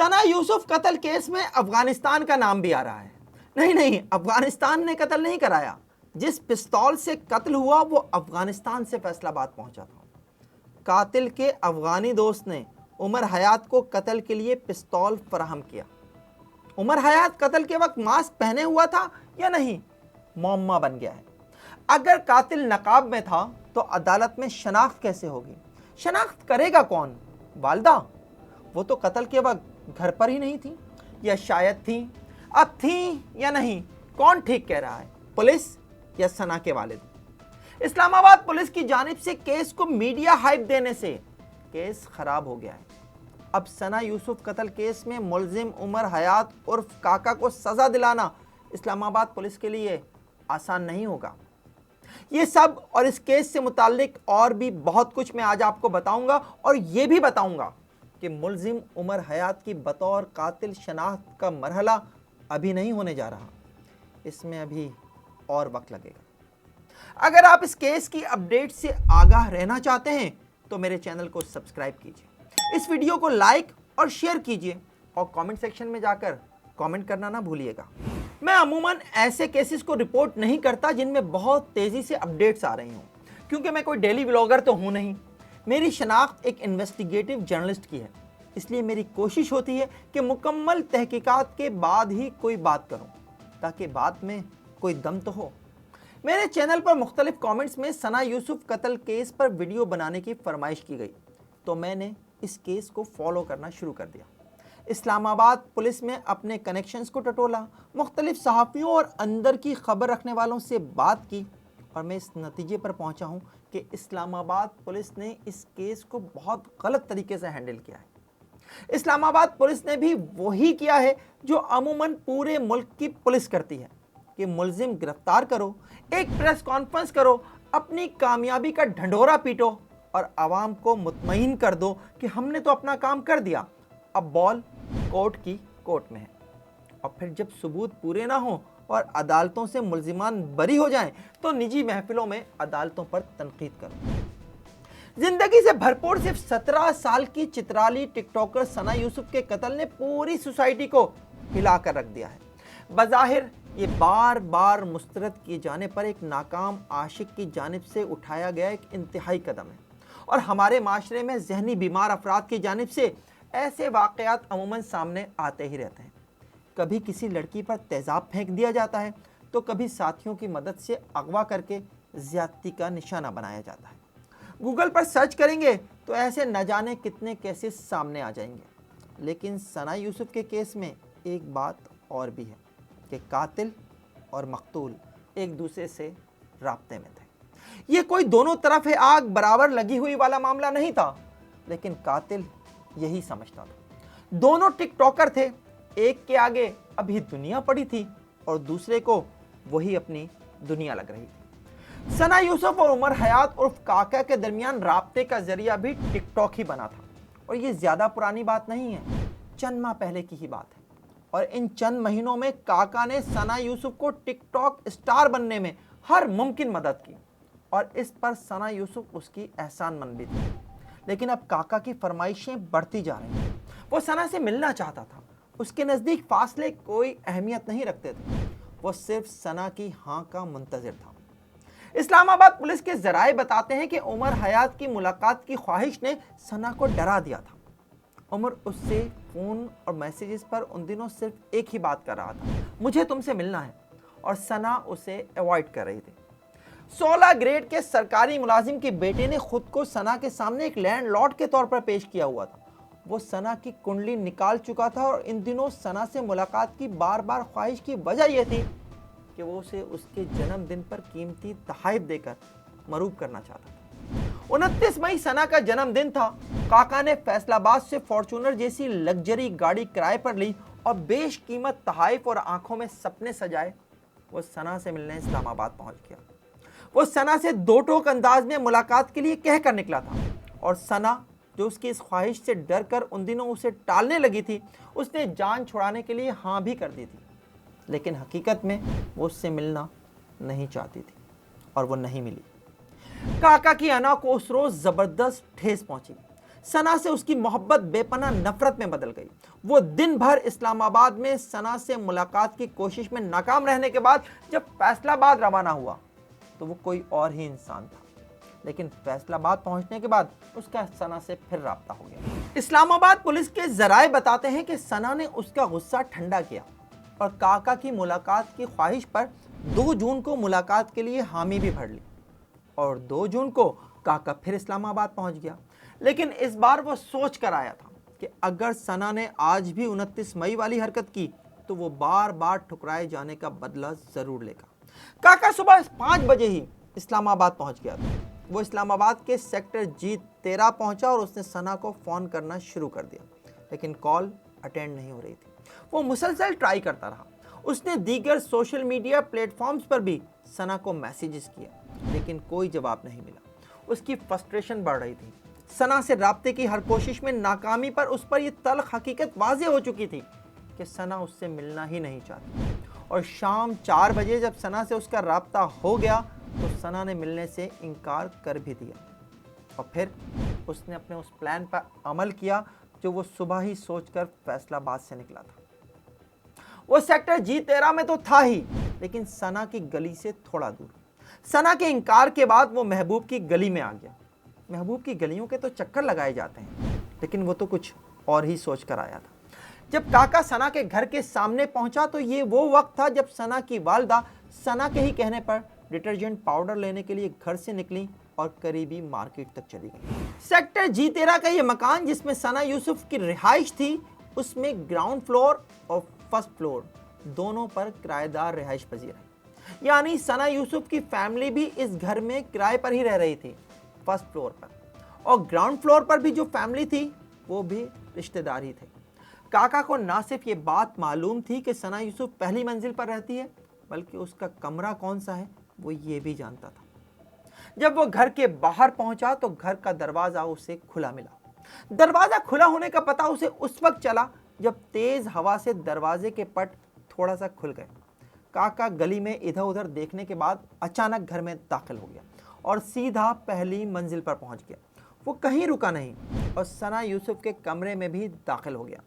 सना यूसुफ कत्ल केस में अफगानिस्तान का नाम भी आ रहा है। नहीं, अफगानिस्तान ने कत्ल नहीं कराया। जिस पिस्तौल से कत्ल हुआ वो अफगानिस्तान से फैसलाबाद पहुंचा था। कातिल के अफगानी दोस्त ने उमर हयात को कत्ल के लिए पिस्तौल फराहम किया। उमर हयात कत्ल के वक्त मास्क पहने हुआ था या नहीं, मौम्मा बन गया है। अगर कातिल नकाब में था तो अदालत में शनाख्त कैसे होगी? शनाख्त करेगा कौन? वालदा? वो तो कत्ल के वक्त घर पर ही नहीं थी, या शायद थी। अब थी या नहीं, कौन ठीक कह रहा है, पुलिस या सना के वालिद? इस्लामाबाद पुलिस की जानिब से केस को मीडिया हाइप देने से केस खराब हो गया है। अब सना यूसुफ कत्ल केस में मुलजिम उमर हयात उर्फ काका को सजा दिलाना इस्लामाबाद पुलिस के लिए आसान नहीं होगा। ये सब और इस केस से मुताल्लिक और भी बहुत कुछ मैं आज आपको बताऊंगा, और ये भी बताऊंगा कि मुलजिम उमर हयात की बतौर कातिल शनाख्त का मरहला अभी नहीं होने जा रहा, इसमें अभी और वक्त लगेगा। अगर आप इस केस की अपडेट से आगाह रहना चाहते हैं तो मेरे चैनल को सब्सक्राइब कीजिए, इस वीडियो को लाइक और शेयर कीजिए, और कमेंट सेक्शन में जाकर कमेंट करना ना भूलिएगा। मैं अमूमन ऐसे केसेस को रिपोर्ट नहीं करता जिनमें बहुत तेज़ी से अपडेट्स आ रही हों, क्योंकि मैं कोई डेली व्लॉगर तो हूँ नहीं। मेरी शनाख्त एक इन्वेस्टिगेटिव जर्नलिस्ट की है, इसलिए मेरी कोशिश होती है कि मुकम्मल तहकीकात के बाद ही कोई बात करूं, ताकि बात में कोई दम तो हो। मेरे चैनल पर मुख्तलिफ कमेंट्स में सना यूसुफ कत्ल केस पर वीडियो बनाने की फरमाइश की गई, तो मैंने इस केस को फॉलो करना शुरू कर दिया। इस्लामाबाद पुलिस में अपने कनेक्शंस को टटोला, मुख्तलिफ सहाफ़ियों और अंदर की खबर रखने वालों से बात की, और मैं इस नतीजे पर पहुंचा हूं कि इस्लामाबाद पुलिस ने इस केस को बहुत गलत तरीके से हैंडल किया है। इस्लामाबाद पुलिस ने भी वही किया है जो अमूमन पूरे मुल्क की पुलिस करती है कि मुलजिम गिरफ्तार करो, एक प्रेस कॉन्फ्रेंस करो, अपनी कामयाबी का ढंढोरा पीटो और आवाम को मुतमईन कर दो कि हमने तो अपना काम कर दिया, अब बॉल कोर्ट की कोर्ट में है। और फिर जब सबूत पूरे ना हो और अदालतों से मुलजिमान बरी हो जाएं, तो निजी महफिलों में अदालतों पर तनकीद करो। जिंदगी से भरपूर सिर्फ 17 साल की चित्राली टिकटॉकर सना यूसुफ के कत्ल ने पूरी सोसाइटी को हिलाकर रख दिया है। बज़ाहिर ये बार बार मुस्तरद किए जाने पर एक नाकाम आशिक की जानिब से उठाया गया एक इंतहाई कदम है, और हमारे माशरे में जहनी बीमार अफराद की जानिब से ऐसे वाक़यात अमूमन सामने आते ही रहते हैं। कभी किसी लड़की पर तेज़ाब फेंक दिया जाता है, तो कभी साथियों की मदद से अगवा करके ज़्यादती का निशाना बनाया जाता है। गूगल पर सर्च करेंगे तो ऐसे न जाने कितने केसेस सामने आ जाएंगे। लेकिन सना यूसुफ के केस में एक बात और भी है कि कातिल और मकतूल एक दूसरे से राब्ते में थे। ये कोई दोनों तरफ है आग बराबर लगी हुई वाला मामला नहीं था, लेकिन कातिल यही समझता था। दोनों टिकटॉकर थे, एक के आगे अभी दुनिया पड़ी थी और दूसरे को वही अपनी दुनिया लग रही थी। सना यूसुफ और उमर हयात उर्फ काका के दरमियान राब्ते का जरिया भी टिकटॉक ही बना था, और ये ज्यादा पुरानी बात नहीं है, चंद माह पहले की ही बात है। और इन चंद महीनों में काका ने सना यूसुफ को टिकटॉक स्टार बनने में हर मुमकिन मदद की, और इस पर सना यूसुफ उसकी एहसानमंद भी थी। लेकिन अब काका की फरमाइशें बढ़ती जा रही हैं। वो सना से मिलना चाहता था, उसके नज़दीक फासले कोई अहमियत नहीं रखते थे, वो सिर्फ सना की हाँ का मुंतज़िर था। इस्लामाबाद पुलिस के जराए बताते हैं कि उमर हयात की मुलाकात की ख्वाहिश ने सना को डरा दिया था। उमर उससे फ़ोन और मैसेजेस पर उन दिनों सिर्फ एक ही बात कर रहा था, मुझे तुमसे मिलना है, और सना उसे अवॉइड कर रही थी। 16 ग्रेड के सरकारी मुलाजिम के बेटे ने खुद को सना के सामने एक लैंडलॉर्ड के तौर पर पेश किया हुआ था। वो सना की कुंडली निकाल चुका था, और इन दिनों सना से मुलाकात की बार बार ख्वाहिश की वजह यह थी कि वो उसे उसके जन्मदिन पर कीमती तोहफे देकर मरूब करना चाहता था। 29 मई सना का जन्मदिन था। काका ने फैसलाबाद से फॉर्च्यूनर जैसी लग्जरी गाड़ी किराए पर ली और बेशकीमत तोहफे और आंखों में सपने सजाए वो सना से मिलने इस्लामाबाद पहुंच गया। वो सना से दो टोक अंदाज में मुलाकात के लिए कह कर निकला था, और सना जो उसकी इस ख्वाहिश से डर कर उन दिनों उसे टालने लगी थी, उसने जान छुड़ाने के लिए हाँ भी कर दी थी। लेकिन हकीकत में वो उससे मिलना नहीं चाहती थी, और वो नहीं मिली। काका की अना को उस रोज जबरदस्त ठेस पहुंची। सना से उसकी मोहब्बत बेपनाह नफरत में बदल गई। वो दिन भर इस्लामाबाद में सना से मुलाकात की कोशिश में नाकाम रहने के बाद जब फैसलाबाद रवाना हुआ तो वो कोई और ही इंसान था। लेकिन फैसलाबाद पहुंचने के बाद उसका सना से फिर राब्ता हो गया। इस्लामाबाद पुलिस के जराए बताते हैं कि सना ने उसका गुस्सा ठंडा किया और काका की मुलाकात की ख्वाहिश पर 2 जून को मुलाकात के लिए हामी भी भर ली और 2 जून को काका फिर इस्लामाबाद पहुंच गया। लेकिन इस बार वो सोच कर आया था कि अगर सना ने आज भी 29 मई वाली हरकत की तो वो बार बार ठुकराए जाने का बदला जरूर लेगा। काका सुबह 5 बजे ही इस्लामाबाद पहुंच गया था। वो इस्लामाबाद के सेक्टर G13 पहुंचा और उसने सना को फ़ोन करना शुरू कर दिया, लेकिन कॉल अटेंड नहीं हो रही थी। वो मुसलसल ट्राई करता रहा। उसने दीगर सोशल मीडिया प्लेटफॉर्म्स पर भी सना को मैसेजेस किया, लेकिन कोई जवाब नहीं मिला। उसकी फ्रस्ट्रेशन बढ़ रही थी। सना से राब्ते की हर कोशिश में नाकामी पर उस पर यह तल्ख हकीकत वाज़ेह हो चुकी थी कि सना उससे मिलना ही नहीं चाहती। और शाम 4 बजे जब सना से उसका राब्ता हो गया तो सना ने मिलने से इनकार कर भी दिया और फिर उसने अपने उस प्लान पर अमल किया जो वो सुबह ही सोचकर फैसलाबाद से निकला था। वो सेक्टर G13 में तो था ही, लेकिन सना की गली से थोड़ा दूर। सना के इनकार के बाद वो महबूब की गली में आ गया। महबूब की गलियों के तो चक्कर लगाए जाते हैं, लेकिन वो तो कुछ और ही सोच कर आया था। जब काका सना के घर के सामने पहुंचा तो ये वो वक्त था जब सना की वालदा सना के ही कहने पर डिटर्जेंट पाउडर लेने के लिए घर से निकली और करीबी मार्केट तक चली गई। सेक्टर G13 का ये मकान जिसमें सना यूसुफ की रिहाइश थी, उसमें ग्राउंड फ्लोर और फर्स्ट फ्लोर दोनों पर किराएदार रिहाइश पजीर है। यानी सना यूसुफ की फैमिली भी इस घर में किराए पर ही रह रही थी, फर्स्ट फ्लोर पर। और ग्राउंड फ्लोर पर भी जो फैमिली थी वो भी रिश्तेदार ही थे। काका को ना सिर्फ ये बात मालूम थी कि सना यूसुफ पहली मंजिल पर रहती है, बल्कि उसका कमरा कौन सा है वो ये भी जानता था। जब वो घर के बाहर पहुंचा तो घर का दरवाजा उसे खुला मिला। दरवाजा खुला होने का पता उसे उस वक्त चला जब तेज हवा से दरवाजे के पट थोड़ा सा खुल गए। काका गली में इधर उधर देखने के बाद अचानक घर में दाखिल हो गया और सीधा पहली मंजिल पर पहुंच गया। वो कहीं रुका नहीं और सना यूसुफ के कमरे में भी दाखिल हो गया।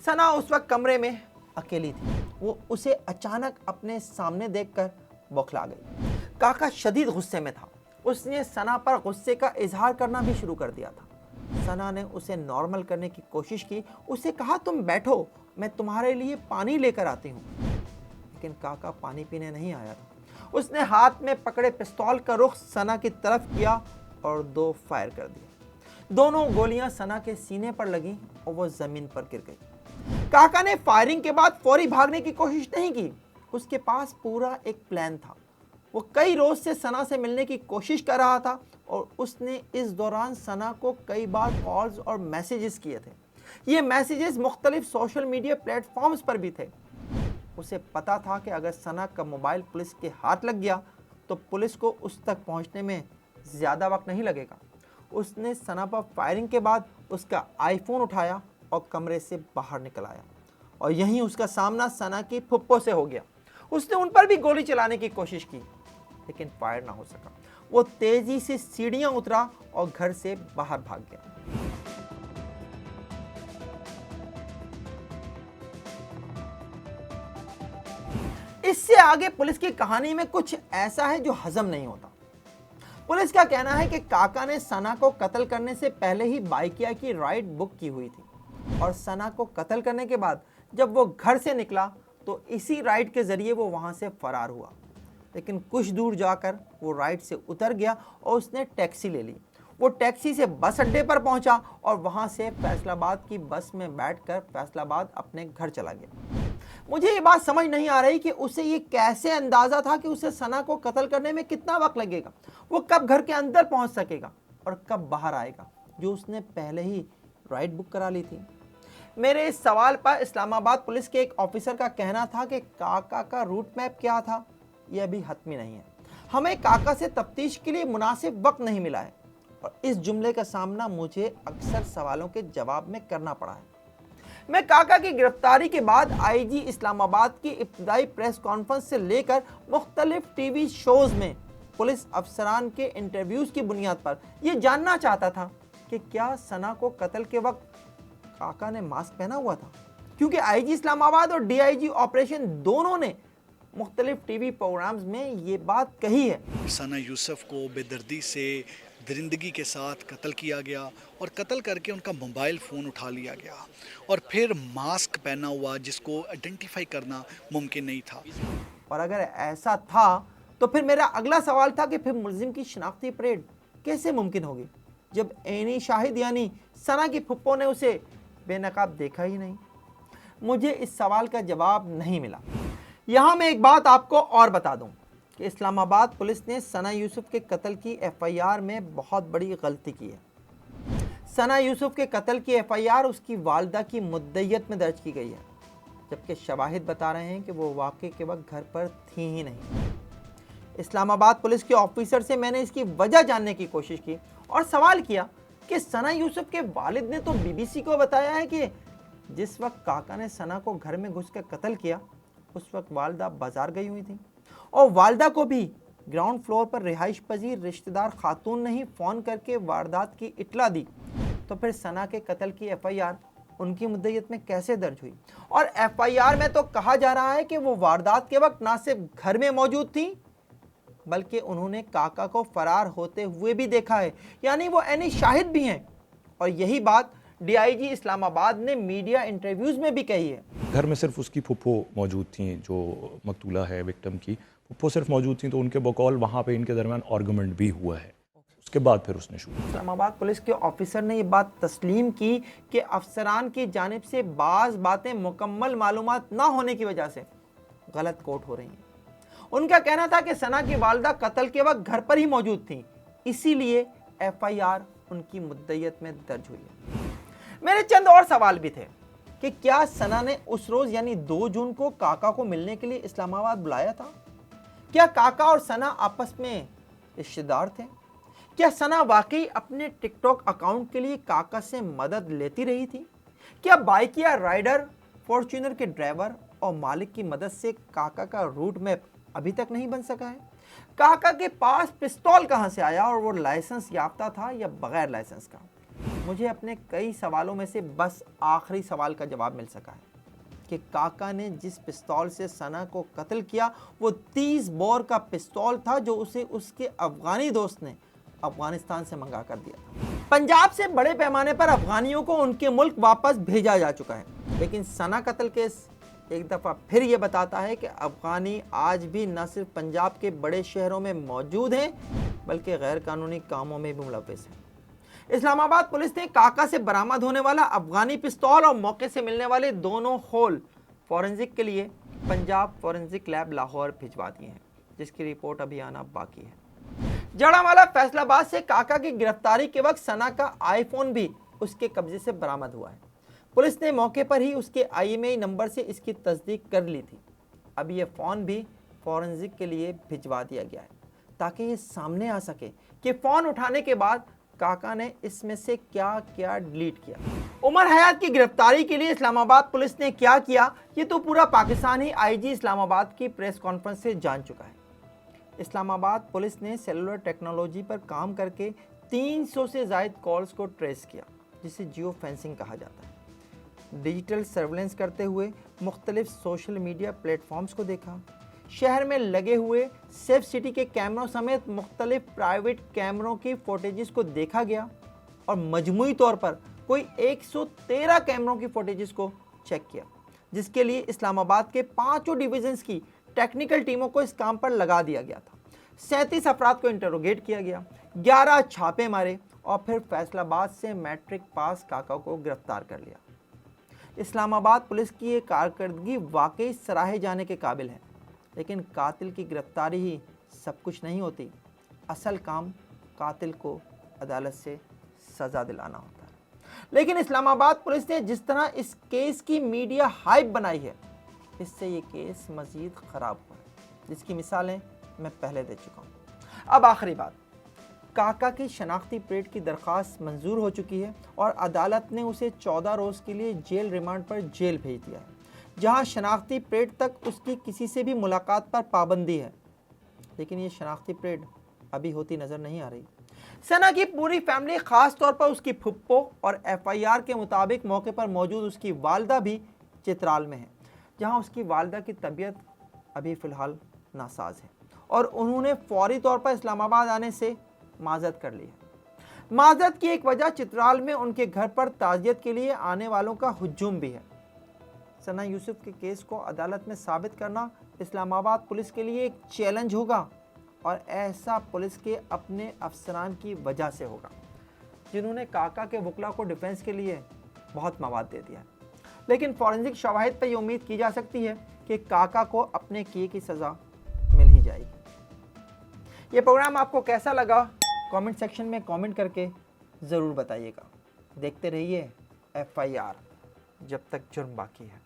सना उस वक्त कमरे में अकेली थी। वो उसे अचानक अपने सामने देखकर बौखला गई। काका शदीद गुस्से में था। उसने सना पर गुस्से का इजहार करना भी शुरू कर दिया था। सना ने उसे नॉर्मल करने की कोशिश की। उसे कहा, तुम बैठो, मैं तुम्हारे लिए पानी लेकर आती हूँ। लेकिन काका पानी पीने नहीं आया था। उसने हाथ में पकड़े पिस्तौल का रुख सना की तरफ किया और 2 फायर कर दिए। दोनों गोलियां सना के सीने पर लगी और वो जमीन पर गिर गई। काका ने फायरिंग के बाद फौरी भागने की कोशिश नहीं की। उसके पास पूरा एक प्लान था। वो कई रोज से सना से मिलने की कोशिश कर रहा था और उसने इस दौरान सना को कई बार कॉल्स और मैसेजेस किए थे। ये मैसेजेस मुख्तलिफ सोशल मीडिया प्लेटफॉर्म्स पर भी थे। उसे पता था कि अगर सना का मोबाइल पुलिस के हाथ लग गया तो पुलिस को उस तक पहुंचने में ज़्यादा वक्त नहीं लगेगा। उसने सना पर फायरिंग के बाद उसका आईफोन उठाया और कमरे से बाहर निकल आया और यहीं उसका सामना सना की फुप्पो से हो गया। उसने उन पर भी गोली चलाने की कोशिश की, लेकिन फायर ना हो सका। वो तेजी से सीढ़ियां उतरा और घर से बाहर भाग गया। इससे आगे पुलिस की कहानी में कुछ ऐसा है जो हजम नहीं होता। पुलिस का कहना है कि काका ने सना को कत्ल करने से पहले ही बाइकिया की राइड बुक की हुई थी और सना को कत्ल करने के बाद जब वो घर से निकला तो इसी राइड के जरिए वो वहां से फरार हुआ। लेकिन कुछ दूर जाकर वो राइड से उतर गया और उसने टैक्सी ले ली। वो टैक्सी से बस अड्डे पर पहुंचा और वहां से फैसलाबाद की बस में बैठकर फैसलाबाद अपने घर चला गया। मुझे ये बात समझ नहीं आ रही कि उसे ये कैसे अंदाजा था कि उसे सना को कत्ल करने में कितना वक्त लगेगा, वो कब घर के अंदर पहुंच सकेगा और कब बाहर आएगा, जो उसने पहले ही राइड बुक करा ली थी। मेरे इस सवाल पर इस्लामाबाद पुलिस के एक ऑफिसर का कहना था कि काका का रूट मैप क्या था यह अभी हतमी नहीं है। हमें काका से तफ्तीश के लिए मुनासिब वक्त नहीं मिला है। और इस जुमले का सामना मुझे अक्सर सवालों के जवाब में करना पड़ा है। मैं काका की गिरफ्तारी के बाद आईजी इस्लामाबाद की इब्तदाई प्रेस कॉन्फ्रेंस से लेकर मुख्तलिफ टीवी शोज में पुलिस अफसरान के इंटरव्यूज की बुनियाद पर यह जानना चाहता था कि क्या सना को कत्ल के वक्त काका ने मास्क पहना हुआ था। क्योंकि आईजी इस्लामाबाद और डीआईजी ऑपरेशन दोनों ने मुख्तलिफ टीवी प्रोग्राम्स में ये बात कही है। सना यूसुफ को बेदर्दी से दरिंदगी के साथ कत्ल किया गया और कत्ल करके उनका मोबाइल फ़ोन उठा लिया गया और फिर मास्क पहना हुआ जिसको आइडेंटिफाई करना मुमकिन नहीं था। और अगर ऐसा था तो फिर मेरा अगला सवाल था कि फिर मुलजिम की शनाख्ती परेड कैसे मुमकिन होगी जब एनी शाहिद यानी सना की फुप्पो ने उसे बेनकाब देखा ही नहीं। मुझे इस सवाल का जवाब नहीं मिला। यहाँ मैं एक बात आपको और बता दूं कि इस्लामाबाद पुलिस ने सना यूसुफ के कत्ल की एफआईआर में बहुत बड़ी गलती की है। सना यूसुफ के कत्ल की एफआईआर उसकी वालदा की मुद्दइयत में दर्ज की गई है, जबकि शवाहिद बता रहे हैं कि वो वाक़े के वक्त घर पर थी ही नहीं। इस्लामाबाद पुलिस के ऑफिसर से मैंने इसकी वजह जानने की कोशिश की और सवाल किया कि सना यूसुफ के वालिद ने तो बीबीसी को बताया है कि जिस वक्त काका ने सना को घर में घुसकर कत्ल किया उस वक्त वालदा बाजार गई हुई थी और वालदा को भी ग्राउंड फ्लोर पर रिहाइश पजीर रिश्तेदार खातून ने ही फ़ोन करके वारदात की इत्तला दी। तो फिर सना के कत्ल की एफआईआर उनकी मुद्दत में कैसे दर्ज हुई? और एफआईआर में तो कहा जा रहा है कि वो वारदात के वक्त ना सिर्फ घर में मौजूद थी बल्कि उन्होंने काका को फरार होते हुए भी देखा है, यानी वो एनी शाहिद भी हैं। और यही बात डीआईजी इस्लामाबाद ने मीडिया इंटरव्यूज में भी कही है। घर में सिर्फ उसकी फुप्पो मौजूद थी, जो मकतूला है विक्टिम की फुप्पो सिर्फ मौजूद थी, तो उनके बकौल वहाँ पे इनके दरमियान आर्गुमेंट भी हुआ है। उसके बाद फिर उसने शूट। इस्लामाबाद पुलिस के ऑफिसर ने ये बात तस्लीम की कि अफसरान की जानिब से बाज़ बातें मुकम्मल मालूमात ना होने की वजह से गलत कोट हो रही हैं। उनका कहना था कि सना की वालदा कत्ल के वक्त घर पर ही मौजूद थी, इसीलिए एफआईआर उनकी मुद्दइयत में दर्ज हुई है। मेरे चंद और सवाल भी थे कि क्या सना ने उस रोज यानी 2 जून को काका को मिलने के लिए इस्लामाबाद बुलाया था? क्या काका और सना आपस में रिश्तेदार थे? क्या सना वाकई अपने टिकटॉक अकाउंट के लिए काका से मदद लेती रही थी? क्या बाइक या राइडर फॉर्च्यूनर के ड्राइवर और मालिक की मदद से काका का रूट मैप अभी तक नहीं बन सका है? काका के पास पिस्तौल कहां से आया और वो लाइसेंस याफ्ता था या बगैर लाइसेंस का? मुझे अपने कई सवालों में से बस आखिरी सवाल का जवाब मिल सका है कि काका ने जिस पिस्तौल से सना को कत्ल किया वो 30 बोर का पिस्तौल था जो उसे उसके अफगानी दोस्त ने अफगानिस्तान से मंगा कर दिया था। पंजाब से बड़े पैमाने पर अफगानियों को उनके मुल्क वापस भेजा जा चुका है, लेकिन सना कत्ल केस एक दफ़ा फिर ये बताता है कि अफगानी आज भी न सिर्फ पंजाब के बड़े शहरों में मौजूद हैं बल्कि गैर कानूनी कामों में भी मुलव्वस हैं। इस्लामाबाद पुलिस ने काका से बरामद होने वाला अफगानी पिस्तौल और मौके से मिलने वाले दोनों होल फॉरेंसिक के लिए पंजाब फॉरेंसिक लैब लाहौर भिजवा दिए हैं, जिसकी रिपोर्ट अभी आना बाकी है। जड़ावाला फैसलाबाद से काका की गिरफ्तारी के वक्त सना का आईफोन भी उसके कब्जे से बरामद हुआ है। पुलिस ने मौके पर ही उसके IMEI नंबर से इसकी तस्दीक कर ली थी। अब ये फ़ोन भी फॉरेंसिक के लिए भिजवा दिया गया है ताकि ये सामने आ सके कि फ़ोन उठाने के बाद काका ने इसमें से क्या क्या डिलीट किया। उमर हयात की गिरफ्तारी के लिए इस्लामाबाद पुलिस ने क्या किया ये तो पूरा पाकिस्तान ही आईजी इस्लामाबाद की प्रेस कॉन्फ्रेंस से जान चुका है। इस्लामाबाद पुलिस ने सेलुलर टेक्नोलॉजी पर काम करके 300 से ज़ायद कॉल्स को ट्रेस किया, जिसे जियो फेंसिंग कहा जाता है। डिजिटल सर्वेलेंस करते हुए मुख्तलिफ सोशल मीडिया प्लेटफॉर्म्स को देखा। शहर में लगे हुए सेफ सिटी के कैमरों समेत मुख्तलिफ प्राइवेट कैमरों की फुटेजेस को देखा गया और मजमूई तौर पर कोई 113 कैमरों की फुटेजेस को चेक किया, जिसके लिए इस्लामाबाद के 5 डिवीजन्स की टेक्निकल टीमों को इस काम पर लगा दिया गया था। 37 अफराद को इंटरोगेट किया गया, 11 छापे मारे और फिर फैसलाबाद से मैट्रिक पास काका को गिरफ्तार कर लिया। इस्लामाबाद पुलिस की ये कारकर्दगी वाकई सराहे जाने के काबिल है, लेकिन कातिल की गिरफ्तारी ही सब कुछ नहीं होती। असल काम कातिल को अदालत से सज़ा दिलाना होता है। लेकिन इस्लामाबाद पुलिस ने जिस तरह इस केस की मीडिया हाइप बनाई है, इससे ये केस मज़ीद ख़राब हुआ है, जिसकी मिसालें मैं पहले दे चुका हूँ। अब आखिरी बात, काका की शनाख्ती परेड की दरख्वास्त मंजूर हो चुकी है और अदालत ने उसे 14 रोज़ के लिए जेल रिमांड पर जेल भेज दिया है, जहां शनाख्ती परेड तक उसकी किसी से भी मुलाकात पर पाबंदी है। लेकिन ये शनाख्ती परेड अभी होती नज़र नहीं आ रही। सना की पूरी फैमिली, ख़ास तौर पर उसकी फुप्पो और FIR के मुताबिक मौके पर मौजूद उसकी वालदा भी चित्राल में है, जहां उसकी वालिदा की तबीयत अभी फ़िलहाल नासाज है और उन्होंने फौरी तौर पर इस्लामाबाद आने से माजरत कर ली है। माजरत की एक वजह चित्राल में उनके घर पर ताज़ियत के लिए आने वालों का हुजूम भी है। सना यूसुफ के केस को अदालत में साबित करना इस्लामाबाद पुलिस के लिए एक चैलेंज होगा और ऐसा पुलिस के अपने अफसरान की वजह से होगा, जिन्होंने काका के वकला को डिफेंस के लिए बहुत मवाद दे दिया है। लेकिन फॉरेंसिक शवाहिद पर यह उम्मीद की जा सकती है कि काका को अपने किए की सज़ा मिल ही जाएगी। ये प्रोग्राम आपको कैसा लगा कमेंट सेक्शन में कमेंट करके ज़रूर बताइएगा। देखते रहिए FIR, जब तक जुर्म बाकी है।